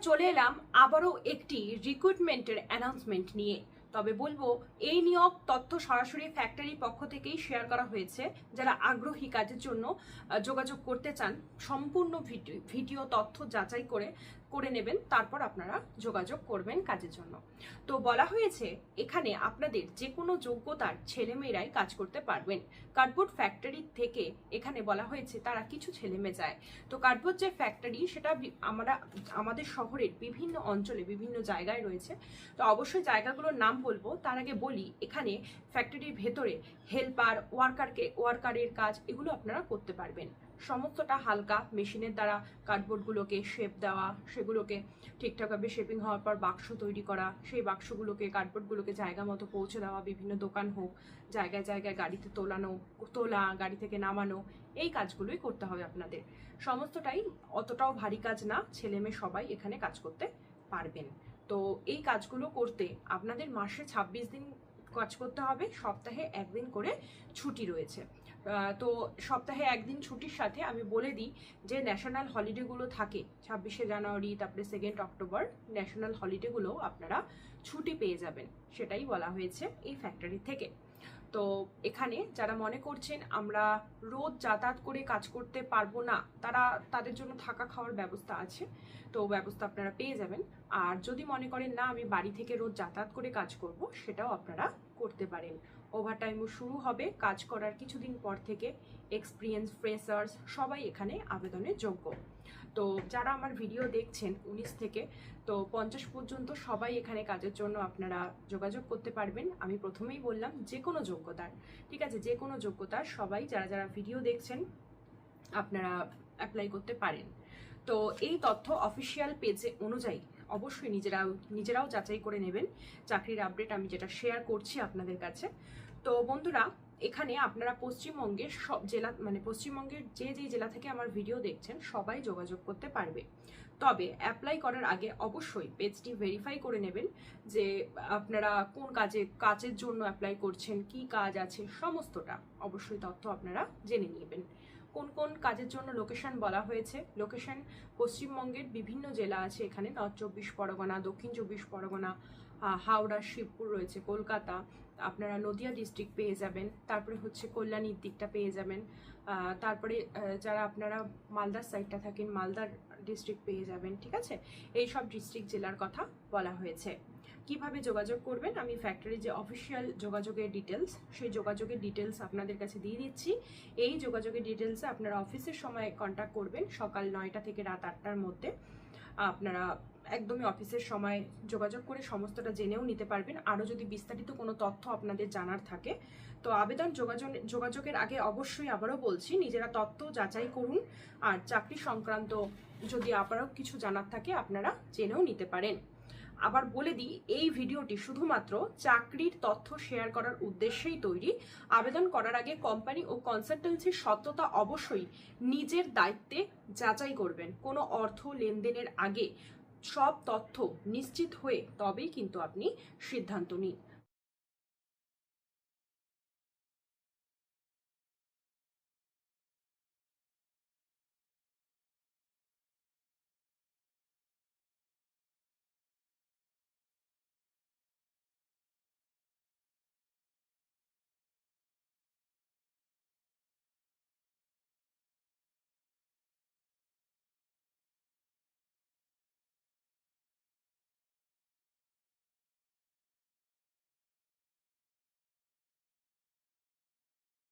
চলে এলাম আবারও একটি রিক্রুটমেন্টের অ্যানাউন্সমেন্ট নিয়ে। তবে বলবো এই নিয়োগ তথ্য সরাসরি ফ্যাক্টরি পক্ষ থেকেই শেয়ার করা হয়েছে। যারা আগ্রহী কাজের জন্য যোগাযোগ করতে চান, সম্পূর্ণ ভিডিও তথ্য যাচাই করে নেবেন, তারপর আপনারা যোগাযোগ করবেন কাজের জন্য। তো বলা হয়েছে এখানে আপনাদের যে কোনো যোগ্যতার ছেলেমেয়েরাই কাজ করতে পারবেন। কার্ডবোর্ড ফ্যাক্টরি থেকে এখানে বলা হয়েছে তারা কিছু ছেলেমেয়ে যায়। তো কার্ডবোর্ড যে ফ্যাক্টরি সেটা আমাদের শহরের বিভিন্ন অঞ্চলে বিভিন্ন জায়গায় রয়েছে। তো অবশ্যই জায়গাগুলোর নাম বলবো, তার আগে বলি এখানে ফ্যাক্টরির ভেতরে হেল্পার, ওয়ার্কারের কাজ এগুলো আপনারা করতে পারবেন। সমস্তটা হালকা মেশিনের দ্বারা কার্ডবোর্ডগুলোকে শেপ দেওয়া, সেগুলোকে ঠিকঠাকভাবে শেপিং হওয়ার পর বাক্স তৈরি করা, সেই বাক্সগুলোকে কার্ডবোর্ডগুলোকে জায়গা মতো পৌঁছে দেওয়া, বিভিন্ন দোকান হোক, জায়গায় জায়গায় গাড়িতে তোলা, গাড়ি থেকে নামানো, এই কাজগুলোই করতে হবে আপনাদের। সমস্তটাই অতটাও ভারী কাজ না, ছেলে মেয়ে সবাই এখানে কাজ করতে পারবেন। তো এই কাজগুলো করতে আপনাদের মাসে 26 দিন কাজ করতে হবে, সপ্তাহে একদিন করে ছুটি রয়েছে। তো সপ্তাহে একদিন ছুটির সাথে আমি বলে দিই যে ন্যাশনাল হলিডেগুলো থাকে 26শে জানুয়ারি, তারপরে 2 অক্টোবর, ন্যাশনাল হলিডেগুলো আপনারা ছুটি পেয়ে যাবেন, সেটাই বলা হয়েছে এই ফ্যাক্টরি থেকে। তো এখানে যারা মনে করছেন আমরা রোজ যাতায়াত করে কাজ করতে পারবো না, তাদের জন্য থাকা খাওয়ার ব্যবস্থা আছে, তো ব্যবস্থা আপনারা পেয়ে যাবেন। আর যদি মনে করেন না আমি বাড়ি থেকে রোজ যাতায়াত করে কাজ করব, সেটাও আপনারা করতে পারেন। ওভারটাইমও শুরু হবে কাজ করার কিছুদিন পর থেকে। এক্সপিরিয়েন্স, ফ্রেশার্স সবাই এখানে আবেদনের যোগ্য। তো যারা আমার ভিডিও দেখছেন 19 থেকে তো 50 পর্যন্ত সবাই এখানে কাজের জন্য আপনারা যোগাযোগ করতে পারবেন। আমি প্রথমেই বললাম যে কোনো যোগ্যতার, ঠিক আছে, যে কোনো যোগ্যতার সবাই যারা ভিডিও দেখছেন আপনারা অ্যাপ্লাই করতে পারেন। তো এই তথ্য অফিসিয়াল পেজে অনুযায়ী অবশ্যই নিজেরাও যাচাই করে নেবেন। চাকরির আপডেট আমি যেটা শেয়ার করছি আপনাদের কাছে। তো বন্ধুরা, এখানে আপনারা পশ্চিমবঙ্গের সব জেলা, মানে পশ্চিমবঙ্গের যে জেলা থেকে আমার ভিডিও দেখছেন সবাই যোগাযোগ করতে পারবে। তবে অ্যাপ্লাই করার আগে অবশ্যই পেজটি ভেরিফাই করে নেবেন যে আপনারা কোন কাজের জন্য অ্যাপ্লাই করছেন, কি কাজ আছে, সমস্তটা অবশ্যই তথ্য আপনারা জেনে নেবেন। কোন কোন কাজের জন্য লোকেশন বলা হয়েছে, লোকেশন পশ্চিমবঙ্গের বিভিন্ন জেলা আছে এখানে, নর্থ 24 পরগনা, দক্ষিণ 24 পরগনা, হাওড়া, শিবপুর রয়েছে, কলকাতা, আপনারা নদিয়া ডিস্ট্রিক্ট পেয়ে যাবেন, তারপরে হচ্ছে কল্যাণীর দিকটা পেয়ে যাবেন, তারপরে যারা আপনারা মালদার সাইডটা থাকেন মালদার ডিস্ট্রিক্ট পেয়ে যাবেন, ঠিক আছে। এই সব ডিস্ট্রিক্ট জেলার কথা বলা হয়েছে। কিভাবে যোগাযোগ করবেন আমি ফ্যাক্টরির যে অফিসিয়াল যোগাযোগের ডিটেলস, সেই যোগাযোগের ডিটেলস আপনাদের কাছে দিয়ে দিচ্ছি। এই যোগাযোগের ডিটেলসে আপনারা অফিসের সময় কন্ট্যাক্ট করবেন, সকাল 9টা থেকে রাত 8টার মধ্যে। আপনারা একদমই অফিসের সময় যোগাযোগ করে সমস্তটা জেনেও নিতে পারবেন। আরও যদি বিস্তারিত কোনো তথ্য আপনাদের জানার থাকে তো আবেদন যোগাযোগের আগে অবশ্যই আবারও বলছি নিজেরা তথ্য যাচাই করুন। আর চাকরি সংক্রান্ত যদি আবারও কিছু জানার থাকে আপনারা জেনেও নিতে পারেন। আবার বলে দিই এই ভিডিওটি শুধুমাত্র চাকরির তথ্য শেয়ার করার উদ্দেশ্যেই তৈরি। আবেদন করার আগে কোম্পানি ও কনসালটেন্সির সত্যতা অবশ্যই নিজের দায়িত্বে যাচাই করবেন। কোনো অর্থ লেনদেনের আগে সব তথ্য নিশ্চিত হয়ে তবেই কিন্তু আপনি সিদ্ধান্ত নিন।